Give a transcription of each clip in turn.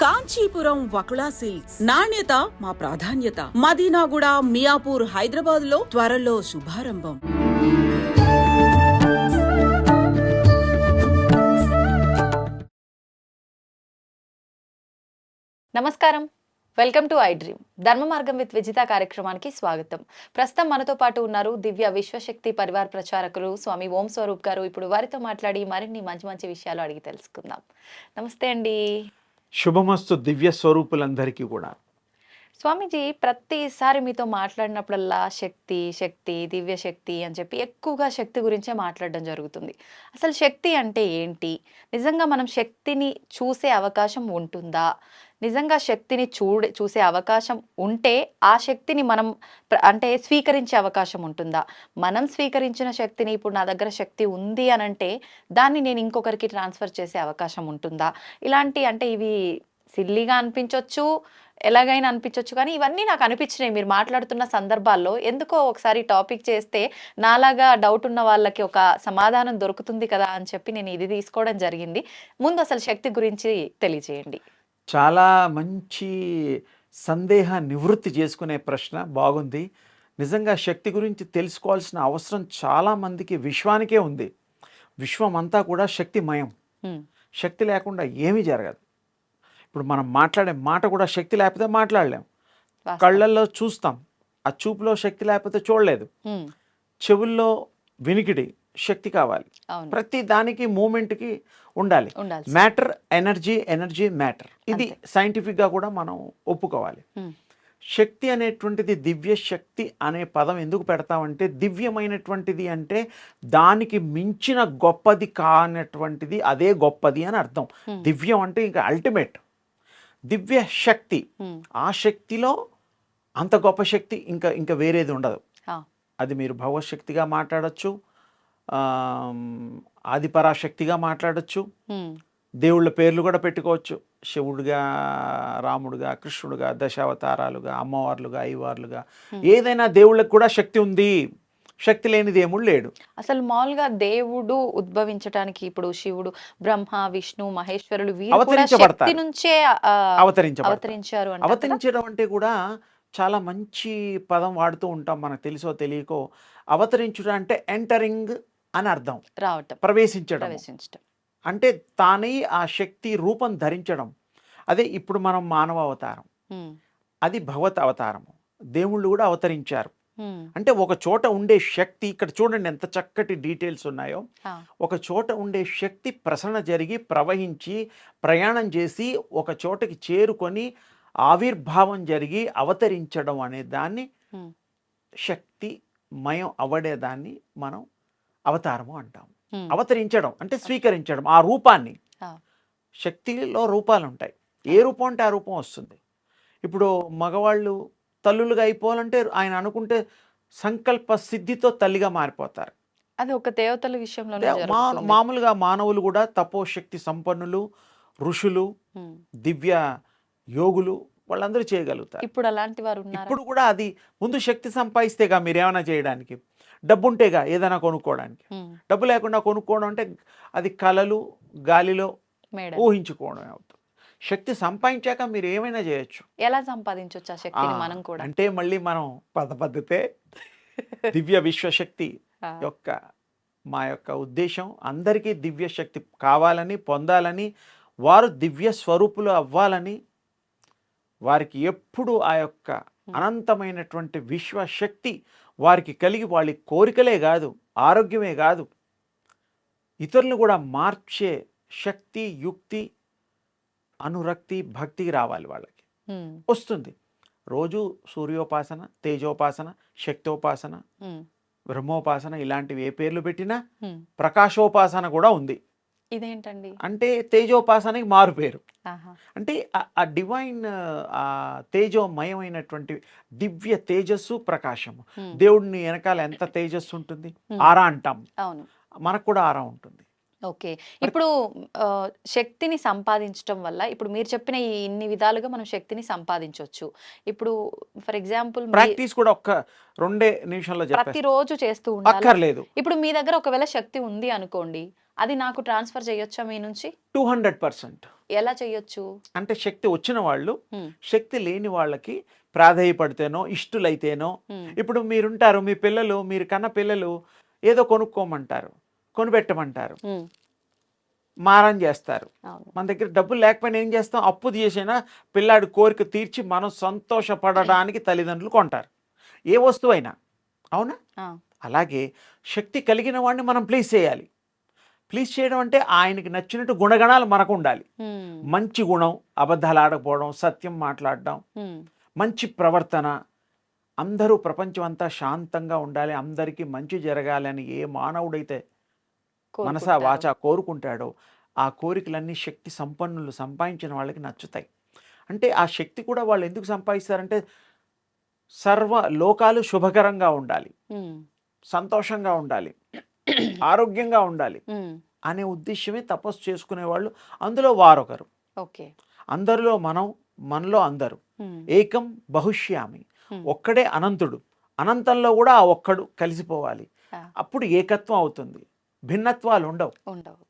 Kanchipuram Vakula silks నాణ్యత మా ప్రాధాన్యత. మదీనాగూడ, మియాపూర్, హైదరాబాద్ లో త్వరలో శుభారంభం. నమస్కారం, వెల్కమ్ టు ఐ డ్రీమ్. ధర్మ మార్గం విత్ విజిత కార్యక్రమానికి స్వాగతం. ప్రస్తుతం మనతో పాటు ఉన్నారు దివ్య విశ్వశక్తి పరివార్ ప్రచారకులు స్వామి ఓం స్వరూప్ గారు. ఇప్పుడు వారితో మాట్లాడి మరిన్ని మంచి మంచి విషయాలు అడిగి తెలుసుకుందాం. నమస్తే అండి. శుభమస్తు దివ్య స్వరూపులందరికీ కూడా. స్వామీజీ, ప్రతిసారి మీతో మాట్లాడినప్పుడల్లా శక్తి శక్తి దివ్య శక్తి అని చెప్పి ఎక్కువగా శక్తి గురించే మాట్లాడడం జరుగుతుంది. అసలు శక్తి అంటే ఏంటి? నిజంగా మనం శక్తిని చూసే అవకాశం ఉంటుందా? నిజంగా శక్తిని చూసే అవకాశం ఉంటే ఆ శక్తిని మనం అంటే స్వీకరించే అవకాశం ఉంటుందా? మనం స్వీకరించిన శక్తిని ఇప్పుడు నా దగ్గర శక్తి ఉంది అని అంటే దాన్ని నేను ఇంకొకరికి ట్రాన్స్ఫర్ చేసే అవకాశం ఉంటుందా? ఇలాంటి అంటే ఇవి సిల్లీగా అనిపించవచ్చు, ఎలాగైనా అనిపించవచ్చు, కానీ ఇవన్నీ నాకు అనిపించినాయి మీరు మాట్లాడుతున్న సందర్భాల్లో. ఎందుకో ఒకసారి టాపిక్ చేస్తే నాలాగా డౌట్ ఉన్న వాళ్ళకి ఒక సమాధానం దొరుకుతుంది కదా అని చెప్పి నేను ఇది తీసుకోవడం జరిగింది. ముందు అసలు శక్తి గురించి తెలియజేయండి. చాలా మంచి సందేహ నివృత్తి చేసుకునే ప్రశ్న, బాగుంది. నిజంగా శక్తి గురించి తెలుసుకోవాల్సిన అవసరం చాలామందికి విశ్వానికే ఉంది. విశ్వం అంతా కూడా శక్తిమయం. శక్తి లేకుండా ఏమీ జరగదు. ఇప్పుడు మనం మాట్లాడే మాట కూడా శక్తి లేకపోతే మాట్లాడలేం. కళ్ళల్లో చూస్తాం, ఆ చూపులో శక్తి లేకపోతే చూడలేదు. చెవుల్లో వినికిడి, శక్తి కావాలి. ప్రతి దానికి మూమెంట్కి ఉండాలి. Matter energy, energy matter. ఇది సైంటిఫిక్గా కూడా మనం ఒప్పుకోవాలి. శక్తి అనేటువంటిది, దివ్య శక్తి అనే పదం ఎందుకు పెడతామంటే, దివ్యమైనటువంటిది అంటే దానికి మించిన గొప్పది కానటువంటిది అదే గొప్పది అని అర్థం. దివ్యం అంటే ఇంకా అల్టిమేట్. దివ్య శక్తి, ఆ శక్తిలో అంత గొప్ప శక్తి ఇంకా వేరేది ఉండదు. అది మీరు భగవశక్తిగా మాట్లాడచ్చు, ఆదిపరాశక్తిగా మాట్లాడచ్చు, దేవుళ్ళ పేర్లు కూడా పెట్టుకోవచ్చు. శివుడుగా, రాముడుగా, కృష్ణుడుగా, దశావతారాలుగా, అమ్మవార్లుగా, అయ్యవార్లుగా, ఏదైనా దేవుళ్ళకి కూడా శక్తి ఉంది. శక్తి లేని దేవుడు లేడు. అసలు మామూలుగా దేవుడు ఉద్భవించడానికి ఇప్పుడు శివుడు, బ్రహ్మ, విష్ణు, మహేశ్వరులు అవతరించారు. అవతరించడం అంటే కూడా చాలా మంచి పదం వాడుతూ ఉంటాం, మనకు తెలుసో తెలియకో. అవతరించడం అంటే ఎంటరింగ్ అని అర్థం, రావటం, ప్రవేశించడం. అంటే తానే ఆ శక్తి రూపం ధరించడం. అదే ఇప్పుడు మనం మానవ అవతారం, అది భగవత్ అవతారము. దేవుళ్ళు కూడా అవతరించారు. అంటే ఒక చోట ఉండే శక్తి, ఇక్కడ చూడండి ఎంత చక్కటి డీటెయిల్స్ ఉన్నాయో. ఒక చోట ఉండే శక్తి ప్రసరణ జరిగి, ప్రవహించి, ప్రయాణం చేసి ఒక చోటకి చేరుకొని ఆవిర్భావం జరిగి అవతరించడం అనే దాన్ని, శక్తిమయం అవడేదాన్ని మనం అవతారము అంటాం. అవతరించడం అంటే స్వీకరించడం ఆ రూపాన్ని. శక్తిలో రూపాలు ఉంటాయి, ఏ రూపం అంటే ఆ రూపం వస్తుంది. ఇప్పుడు మగవాళ్ళు తల్లులుగా అయిపోవాలంటే ఆయన అనుకుంటే సంకల్ప సిద్ధితో తల్లిగా మారిపోతారు. అది ఒక దేవతల విషయంలో మామూలుగా మానవులు కూడా తపోశక్తి సంపన్నులు, ఋషులు, దివ్య యోగులు, వాళ్ళందరూ చేయగలుగుతారు. ఇప్పుడు అలాంటి వారు ఇప్పుడు కూడా అది ముందు శక్తి సంపాదిస్తేగా మీరేమైనా చేయడానికి. డబ్బు ఉంటేగా ఏదైనా కొనుక్కోవడానికి. డబ్బు లేకుండా కొనుక్కోవడం అంటే అది కలలు, గాలిలో ఊహించుకోవడం అవుతుంది. శక్తి సంపాదించాక మీరు ఏమైనా చేయొచ్చు. ఎలా సంపాదించవచ్చు ఆ శక్తిని మనం కూడా అంటే మళ్ళీ మనం పద్ధతే దివ్య విశ్వశక్తి యొక్క మా యొక్క ఉద్దేశం అందరికీ దివ్య శక్తి కావాలని, పొందాలని, వారు దివ్య స్వరూపులు అవ్వాలని, వారికి ఎప్పుడు ఆ యొక్క అనంతమైనటువంటి విశ్వశక్తి వారికి కలిగి వాళ్ళ కోరికలే కాదు, ఆరోగ్యమే కాదు, ఇతరులను కూడా మార్చే శక్తి, యుక్తి, అనురక్తి, భక్తికి రావాలి. వాళ్ళకి వస్తుంది. రోజు సూర్యోపాసన, తేజోపాసన, శక్తోపాసన, బ్రహ్మోపాసన, ఇలాంటివి ఏ పేర్లు పెట్టినా, ప్రకాశోపాసన కూడా ఉంది. ఇదేంటండి అంటే తేజోపాసనకి మారు పేరు. అంటే ఆ డివైన్, ఆ తేజోమయమైనటువంటి దివ్య తేజస్సు, ప్రకాశము. దేవుడిని వెనకాల ఎంత తేజస్సు ఉంటుంది, ఆరా అంటాం. మనకు కూడా ఆరా ఉంటుంది. ఓకే, ఇప్పుడు శక్తిని సంపాదించడం వల్ల ఇప్పుడు మీరు చెప్పిన ఈ ఇన్ని విధాలుగా మనం శక్తిని సంపాదించవచ్చు. ఇప్పుడు ఫర్ ఎగ్జాంపుల్ ప్రాక్టీస్ కూడా ఒక్క 2 నిమిషాల్లో ప్రతిరోజు చేస్తూ ఉండాలి. ఇప్పుడు మీ దగ్గర ఒకవేళ శక్తి ఉంది అనుకోండి, అది నాకు ట్రాన్స్ఫర్ చేయొచ్చా మీ నుంచి? 200%. ఎలా చేయొచ్చు? అంటే శక్తి వచ్చిన వాళ్ళు హ్మ్. శక్తి లేని వాళ్ళకి ప్రాధేయపడితేనో ఇష్టులైతేనో, హ్మ్. ఇప్పుడు మీరుంటారు, మీ పిల్లలు, మీరు కన్న పిల్లలు ఏదో కొనుక్కోమంటారు, కొనిపెట్టమంటారు, హ్మ్. మారం చేస్తారు. అవును. మన దగ్గర డబ్బులు లేకపోయినా ఏం చేస్తాం, అప్పు చేసినా పిల్లాడి కోరిక తీర్చి మనం సంతోషపడడానికి తల్లిదండ్రులు కొంటారు, ఏ వస్తువైనా. అవునా? ఆ! అలాగే శక్తి కలిగిన వాడిని మనం ప్లీజ్ చేయాలి. ప్లీజ్ చేయడం అంటే ఆయనకి నచ్చినట్టు గుణగణాలు మనకు ఉండాలి. హ్మ్. మంచి గుణం, అబద్ధాలు ఆడకపోవడం, సత్యం మాట్లాడడం, హ్మ్. మంచి ప్రవర్తన, అందరూ ప్రపంచం అంతా శాంతంగా ఉండాలి, అందరికీ మంచి జరగాలని ఏ మానవుడైతే మనసా కోరుకుంటారు. వాచా కోరుకుంటాడో ఆ కోరికలన్నీ శక్తి సంపన్నులు సంపాదించిన వాళ్ళకి నచ్చుతాయి. అంటే ఆ శక్తి కూడా వాళ్ళు ఎందుకు సంపాదిస్తారంటే సర్వ లోకాలు శుభకరంగా ఉండాలి, హ్మ్. సంతోషంగా ఉండాలి, ఆరోగ్యంగా ఉండాలి హ్మ్. అనే ఉద్దేశ్యమే తపస్సు చేసుకునేవాళ్ళు. అందులో వారొకరు. ఓకే. అందరిలో మనం, మనలో అందరూ. హ్మ్. ఏకం బహుష్యామి. హ్మ్. ఒక్కడే అనంతుడు. అనంతంలో కూడా ఆ ఒక్కడు కలిసిపోవాలి. ఆ! అప్పుడు ఏకత్వం అవుతుంది. భిన్నత్వాలు ఉండవు. ఉండవు.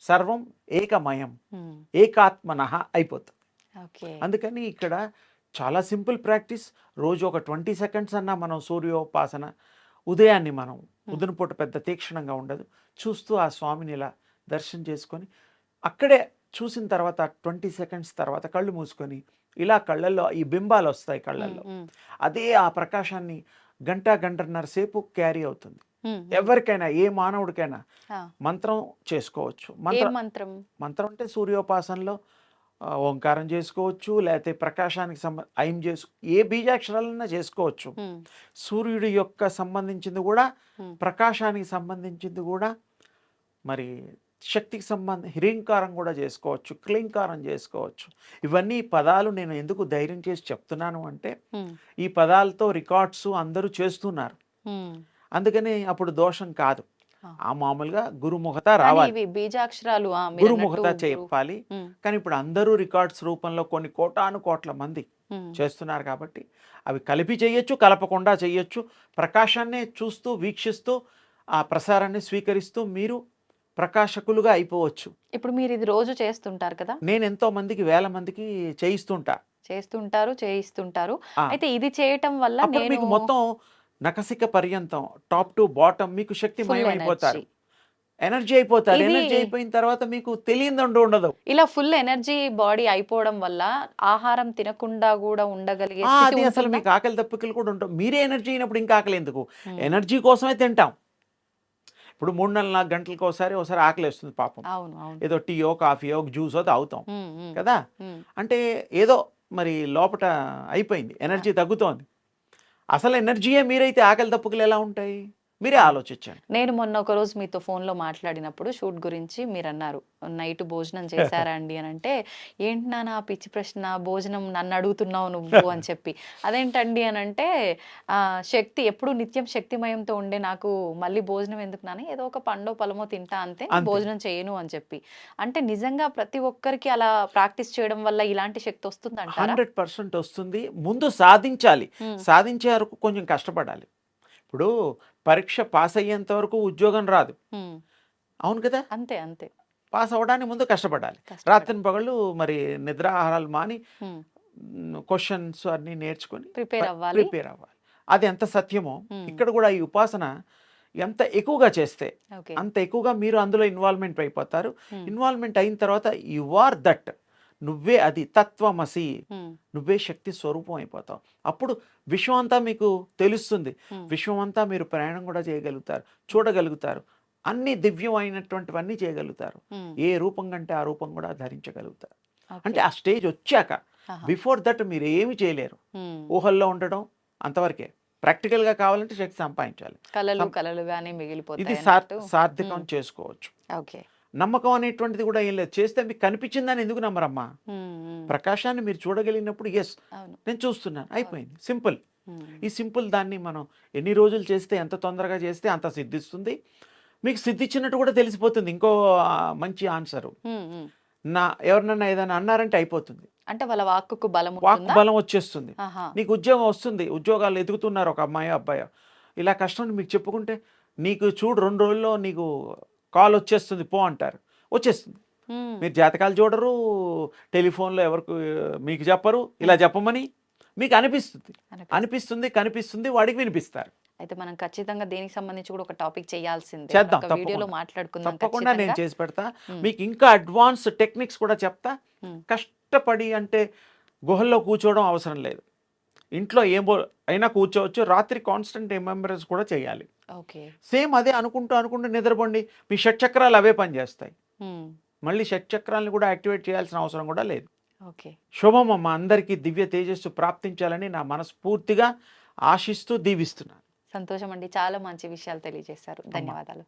సర్వం ఏకమయం, హ్మ్. ఏకాత్మనః అయిపోతుంది. ఓకే. అందుకని ఇక్కడ చాలా సింపుల్ ప్రాక్టీస్. రోజు ఒక 20 సెకండ్స్ అన్నా మనం సూర్యోపాసన, ఉదయాన్ని మనం ఉదయపూట పెద్ద తీక్షణంగా ఉండదు, చూస్తూ ఆ స్వామిని ఇలా దర్శనం చేసుకొని అక్కడే చూసిన తర్వాత 20 సెకండ్స్ తర్వాత కళ్ళు మూసుకొని ఇలా కళ్ళల్లో ఈ బింబాలు వస్తాయి హ్మ్. కళ్ళల్లో. హ్మ్. అదే ఆ ప్రకాశాన్ని గంట గంటన్నర సేపు క్యారీ అవుతుంది. హ్మ్. హ్మ్. ఎవరికైనా ఏ మానవుడికైనా ఆ! మంత్రం చేసుకోవచ్చు. ఏం మంత్రం? మంత్రం అంటే సూర్యోపాసనలో ఓంకారం చేసుకోవచ్చు, లేకపోతే ప్రకాశానికి ఐం ఏ బీజాక్షరాలన్నా చేసుకోవచ్చు. హ్మ్. సూర్యుడి యొక్క సంబంధించింది కూడా, హ్మ్. ప్రకాశానికి సంబంధించింది కూడా, మరి శక్తికి హ్రీంకారం కూడా చేసుకోవచ్చు, క్లీంకారం చేసుకోవచ్చు. ఇవన్నీ పదాలు నేను ఎందుకు ధైర్యం చేసి చెప్తున్నాను అంటే హ్మ్. ఈ పదాలతో రికార్డ్స్ అందరూ చేస్తున్నారు. హ్మ్. అందుకని అప్పుడు దోషం కాదు. ఆ! ఆ మామూలుగా గురుముఖత కానీ రావాలి, ఇవి బీజాక్షరాలు మీరన్నట్టు గురుముఖత చెప్పాలి. హ్మ్. కానీ ఇప్పుడు అందరూ రికార్డ్స్ రూపంలో కొన్ని కోటాను కోట్ల మంది హ్మ్. చేస్తున్నారు కాబట్టి అవి కలిపి చేయొచ్చు, కలపకుండా చేయొచ్చు. ప్రకాశాన్నే చూస్తూ వీక్షిస్తూ ఆ ప్రసారాన్ని స్వీకరిస్తూ మీరు ప్రకాశకులుగా అయిపోవచ్చు. ఇప్పుడు మీరిది రోజు చేస్తుంటారు కదా! నేను ఎంతో మందికి, వేల మందికి చేయిస్తుంటా. చేస్తుంటారు, చేయిస్తుంటారు. ఆ! అయితే ఇది చేయటం వల్ల అప్పుడు నేను మీకు మొత్తం నఖశిఖ పర్యంతం టాప్ టు బాటమ్ మీకు ఫుల్ శక్తిమయం అయిపోతారు. ఎనర్జీ. ఎనర్జీ అయిపోతారు. ఇది ఎనర్జీ అయిపోయిన తర్వాత మీకు తెలియదంటూ ఉండదు. ఇలా ఫుల్ ఎనర్జీ బాడీ అయిపోవడం వల్ల ఆహారం తినకుండా గూడా ఉండగలిగే స్థితి అది అసలు ఉంటుందా? మీకు ఆకలి దప్పికలు కూడా ఉండవు. మీరే ఎనర్జీ అయినప్పుడు ఇంకా ఆకలి ఎందుకు? హ్మ్. ఎనర్జీ కోసమే తింటాం. ఇప్పుడు 3 నెలల 4 గంటలకు ఒకసారి ఆకలేస్తుంది పాపం. అవును. అవును. ఏదో టీయో, కాఫీయో, జ్యూసో తాగుతాం హ్మ్. హ్మ్. కదా! హ్మ్. అంటే ఏదో మరి లోపట అయిపోయింది. ఆ! ఎనర్జీ తగ్గుతోంది. అసలు ఎనర్జీయే మీరైతే ఆకలి దప్పుకులు ఎలా ఉంటాయి? మీరే అవును. ఆలోచించండి. నేను మొన్న ఒకరోజు మీతో ఫోన్‌లో మాట్లాడినప్పుడు షూట్ గురించి మీరన్నారు. నైట్ భోజనం చేశారా అండి అనంటే, "ఏంటి నాన్న ఆ పిచ్చి ప్రశ్న భోజనం నన్నడుగుతున్నావు నువ్వు" అని చెప్పి. అదేంటండి అనంటే, శక్తి ఎప్పుడు నిత్యం శక్తిమయంతో ఉండే నాకు మళ్ళీ భోజనం ఎందుకు నాన్న ఏదో ఒక పండో, పழమో తింటా అంతే నేను అంతే. భోజనం చేయను అని చెప్పి. అంటే నిజంగా ప్రతి ఒక్కరికి అలా ప్రాక్టీస్ చేయడం వల్ల ఇలాంటి శక్తి వస్తుందంటారా? 100% వస్తుంది. ముందు సాధించాలి. హ్మ్. సాధించే వరకు కొంచెం కష్టపడాలి. ఇప్పుడు పరీక్ష పాస్ అయ్యేంత వరకు ఉద్యోగం రాదు. హ్మ్. అవును కదా! అంతే. అంతే. పాస్ అవ్వడానికి ముందు కష్టపడాలి. కష్టపడాలి. రాత్రింపగళ్ళు మరి నిద్రాహారాలు మాని హ్మ్. క్వెషన్స్ అన్నీ నేర్చుకొని ప్రిపేర్ అవ్వాలి. ప్రిపేర్ అవ్వాలి. అది ఎంత సత్యమో హ్మ్. ఇక్కడ కూడా ఈ ఉపాసన ఎంత ఎక్కువగా చేస్తే ఓకే. అంత ఎక్కువగా మీరు అందులో ఇన్వాల్వ్‌మెంట్ అయిపోతారు. హ్మ్. ఇన్వాల్వ్‌మెంట్ అయిన తర్వాత యు ఆర్ దట్. నువ్వే అది తత్వమసి. హ్మ్. నువ్వే శక్తి స్వరూపం అయిపోతావు. అప్పుడు విశ్వం అంతా మీకు తెలుస్తుంది. హ్మ్. విశ్వం అంతా మీరు ప్రయాణం కూడా చేయగలుగుతారు, చూడగలుగుతారు. అన్ని దివ్యమైనటువంటివన్నీ చేయగలుగుతారు. హ్మ్. ఏ రూపం కంటే ఆ రూపం కూడా ధరించగలుగుతారు. అంటే ఓకే. ఆ స్టేజ్ వచ్చాక, ఆహా! బిఫోర్ దట్ మీరు ఏమి చేయలేరు. హ్మ్. ఊహల్లో ఉండడం అంతవరకే. ప్రాక్టికల్‌గా కావాలంటే శక్తి సంపాదించాలి. కలలు సం కలలుగానే ఇది మిగిలిపోతాయన్నట్టు. సార్థకం హ్మ్. చేసుకోవచ్చు. ఓకే. నమ్మకం అనేటువంటిది కూడా ఏం లేదు. చేస్తే మీకు కనిపించిందని ఎందుకు నమ్మరమ్మా? హ్మ్. హ్మ్. ప్రకాశాన్ని మీరు చూడగలిగినప్పుడు యెస్, అవును. నేను చూస్తున్నాను, అవును. అయిపోయింది. సింపుల్. హ్మ్. ఈ సింపుల్ దాన్ని మనం ఎన్ని రోజులు చేస్తే, ఎంత తొందరగా చేస్తే అంత సిద్ధిస్తుంది. మీకు సిద్ధిచ్చినట్టు కూడా తెలిసిపోతుంది. ఇంకో మంచి ఆన్సరు. హ్మ్. హ్మ్. ఎవరినన్నా ఏదైనా అన్నారంటే అయిపోతుంది. అంటే వాళ్ళ వాక్కుకు బలం వాక్ ఉంటుందా? బలం వచ్చేస్తుంది. ఆహా! నీకు ఉద్యోగం వస్తుంది. ఉద్యోగాలు ఎతుకుతున్నారు ఒక అమ్మాయో, అబ్బాయో. ఇలా కష్టం అని మీకు చెప్పుకుంటే, నీకు చూడు 2 రోజుల్లో నీకు కాల్ వచ్చేస్తుంది పో అంటారు, వచ్చేస్తుంది. హ్మ్. మీరు జాతకాలు చూడరు, టెలిఫోన్లో ఎవరికి మీకు చెప్పరు, ఇలా చెప్పమని మీకు అనిపిస్తుంది, అనిపిస్తుంది. కనిపిస్తుంది, వాడికి వినిపిస్తారు. అయితే మనం ఖచ్చితంగా దేనికి సంబంధించి కూడా ఒక టాపిక్ చేయాల్సిందే. చేద్దాం, ఒక వీడియోలో తప్పకుండా మాట్లాడుకుందాం తప్పకుండా నేను ఖచ్చితంగా. చేసి పెడతా. హ్మ్. మీకు ఇంకా అడ్వాన్స్ టెక్నిక్స్ కూడా చెప్తా. హ్మ్. కష్టపడి అంటే గుహల్లో కూర్చోవడం అవసరం లేదు, ఇంట్లో అయినా కూర్చోవచ్చు. రాత్రి కాన్స్టెంట్ రిమెంబరెన్స్ కూడా చేయాలి. ఓకే. సేమ్ అదే అనుకుంటూ అనుకుంటూ నిద్రపోండి, మీ షట్చక్రాలు అవే పనిచేస్తాయి. హ్మ్. మళ్ళీ షట్చక్రాలను కూడా యాక్టివేట్ చేయాల్సిన అవసరం కూడా లేదు. ఓకే. శుభం అమ్మ, అందరికీ దివ్య తేజస్సు ప్రాప్తించాలని నా మనస్ఫూర్తిగా ఆశిస్తూ దీవిస్తున్నాను. సంతోషం అండి. చాలా మంచి విషయాలు తెలియజేశారు. అమ్మ. ధన్యవాదాలు.